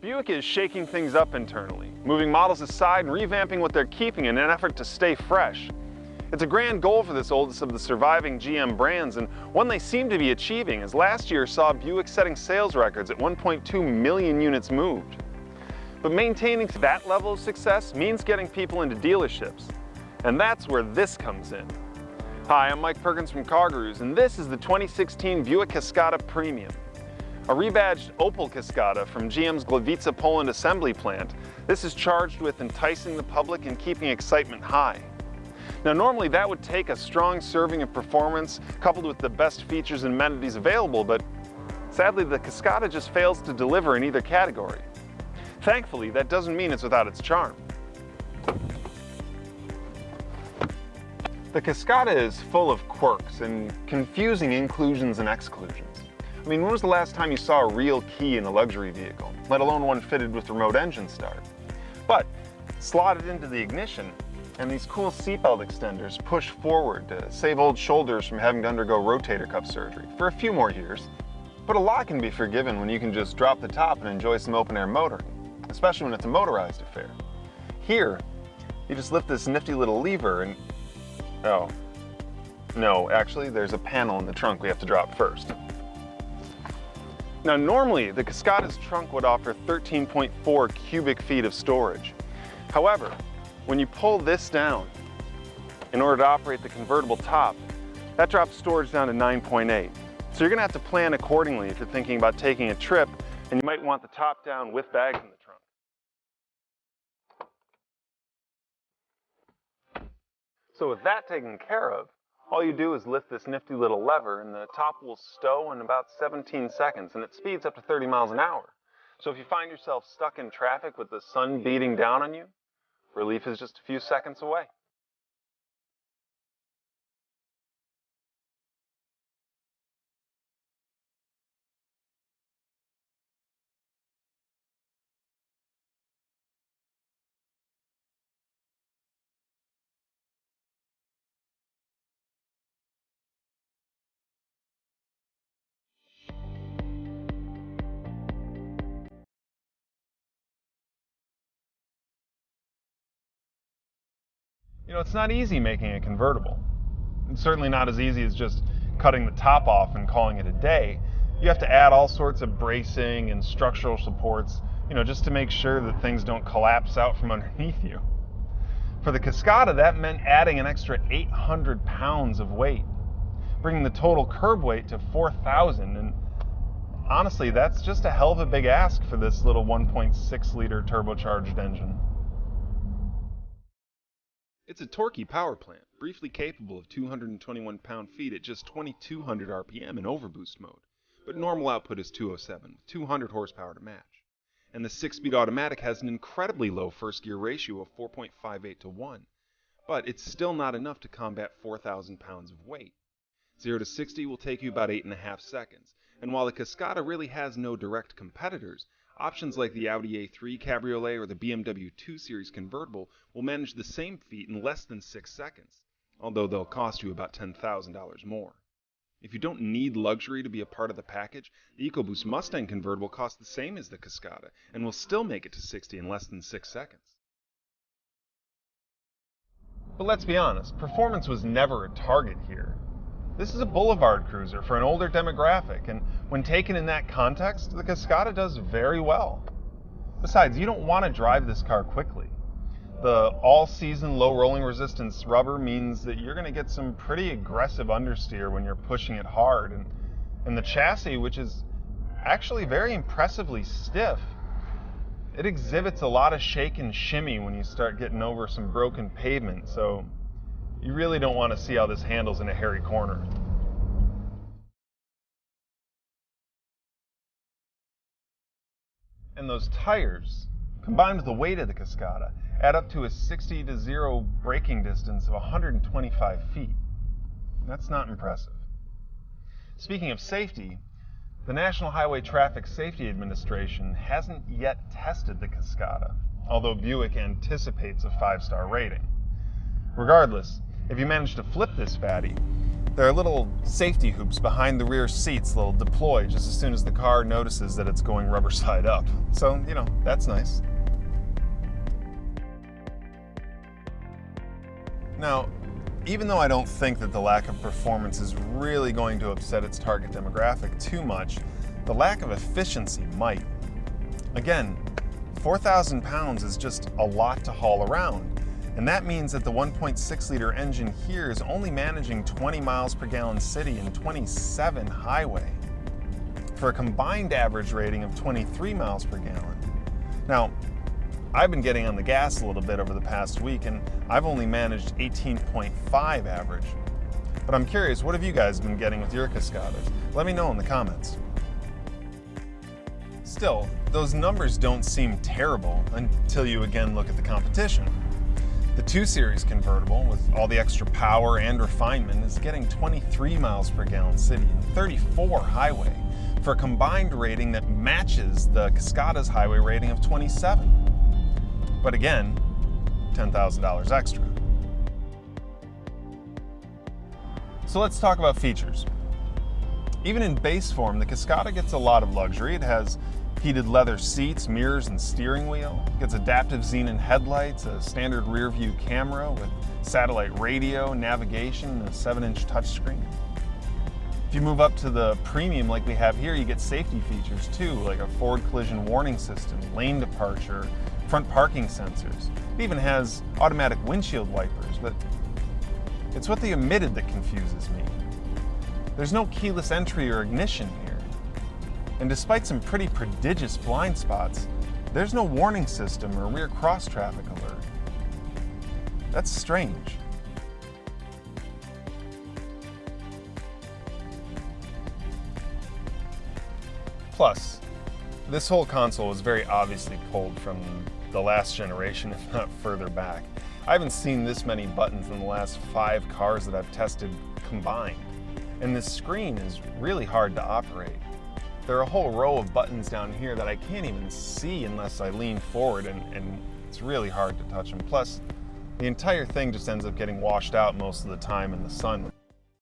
Buick is shaking things up internally, moving models aside and revamping what they're keeping in an effort to stay fresh. It's a grand goal for this oldest of the surviving GM brands, and one they seem to be achieving, as last year saw Buick setting sales records at 1.2 million units moved. But maintaining that level of success means getting people into dealerships, and that's where this comes in. Hi, I'm Mike Perkins from CarGurus, and this is the 2016 Buick Cascada Premium. A rebadged Opel Cascada from GM's Gliwice, Poland assembly plant, this is charged with enticing the public and keeping excitement high. Now normally that would take a strong serving of performance coupled with the best features and amenities available, but sadly the Cascada just fails to deliver in either category. Thankfully, that doesn't mean it's without its charm. The Cascada is full of quirks and confusing inclusions and exclusions. I mean, when was the last time you saw a real key in a luxury vehicle, let alone one fitted with remote engine start? But slotted into the ignition, and these cool seatbelt extenders push forward to save old shoulders from having to undergo rotator cuff surgery for a few more years. But a lot can be forgiven when you can just drop the top and enjoy some open-air motoring, especially when it's a motorized affair. Here, you just lift this nifty little lever and... oh. No, actually, there's a panel in the trunk we have to drop first. Now normally, the Cascada's trunk would offer 13.4 cubic feet of storage. However, when you pull this down, in order to operate the convertible top, that drops storage down to 9.8. So you're gonna have to plan accordingly if you're thinking about taking a trip, and you might want the top down with bags in the trunk. So with that taken care of, all you do is lift this nifty little lever and the top will stow in about 17 seconds and it speeds up to 30 miles an hour. So if you find yourself stuck in traffic with the sun beating down on you, relief is just a few seconds away. You know, it's not easy making a convertible. It's certainly not as easy as just cutting the top off and calling it a day. You have to add all sorts of bracing and structural supports, you know, just to make sure that things don't collapse out from underneath you. For the Cascada, that meant adding an extra 800 pounds of weight, bringing the total curb weight to 4,000. And honestly, that's just a hell of a big ask for this little 1.6 liter turbocharged engine. It's a torquey power plant, briefly capable of 221 pound-feet at just 2200 RPM in overboost mode, but normal output is 207, with 200 horsepower to match. And the 6-speed automatic has an incredibly low first-gear ratio of 4.58 to 1, but it's still not enough to combat 4,000 pounds of weight. 0 to 60 will take you about 8.5 seconds, and while the Cascada really has no direct competitors, options like the Audi A3 Cabriolet or the BMW 2 Series convertible will manage the same feat in less than 6 seconds, although they'll cost you about $10,000 more. If you don't need luxury to be a part of the package, the EcoBoost Mustang convertible costs the same as the Cascada and will still make it to 60 in less than 6 seconds. But let's be honest, performance was never a target here. This is a boulevard cruiser for an older demographic, and when taken in that context, the Cascada does very well. Besides, you don't want to drive this car quickly. The all-season low rolling resistance rubber means that you're going to get some pretty aggressive understeer when you're pushing it hard, and the chassis, which is actually very impressively stiff, it exhibits a lot of shake and shimmy when you start getting over some broken pavement, so you really don't want to see how this handles in a hairy corner. And those tires, combined with the weight of the Cascada, add up to a 60 to 0 braking distance of 125 feet. That's not impressive. Speaking of safety, the National Highway Traffic Safety Administration hasn't yet tested the Cascada, although Buick anticipates a 5-star rating. Regardless, if you manage to flip this fatty, There are little safety hoops behind the rear seats that'll deploy just as soon as the car notices that it's going rubber side up. So, that's nice. Now, even though I don't think that the lack of performance is really going to upset its target demographic too much, the lack of efficiency might. Again, 4,000 pounds is just a lot to haul around. And that means that the 1.6-liter engine here is only managing 20 miles per gallon city and 27 highway, for a combined average rating of 23 miles per gallon. Now, I've been getting on the gas a little bit over the past week, and I've only managed 18.5 average. But I'm curious, what have you guys been getting with your Cascadas? Let me know in the comments. Still, those numbers don't seem terrible until you again look at the competition. The 2 Series convertible, with all the extra power and refinement, is getting 23 miles per gallon city and 34 highway, for a combined rating that matches the Cascada's highway rating of 27. But again, $10,000 extra. So let's talk about features. Even in base form, the Cascada gets a lot of luxury. It has heated leather seats, mirrors, and steering wheel. It gets adaptive xenon headlights, a standard rear view camera with satellite radio, navigation, and a 7-inch touchscreen. If you move up to the premium like we have here, you get safety features too, like a forward collision warning system, lane departure, front parking sensors. It even has automatic windshield wipers, but it's what they omitted that confuses me. There's no keyless entry or ignition here. And despite some pretty prodigious blind spots, there's no warning system or rear cross traffic alert. That's strange. Plus, this whole console was very obviously pulled from the last generation, if not further back. I haven't seen this many buttons in the last 5 cars that I've tested combined. And this screen is really hard to operate. There are a whole row of buttons down here that I can't even see unless I lean forward, and it's really hard to touch them. Plus, the entire thing just ends up getting washed out most of the time in the sun.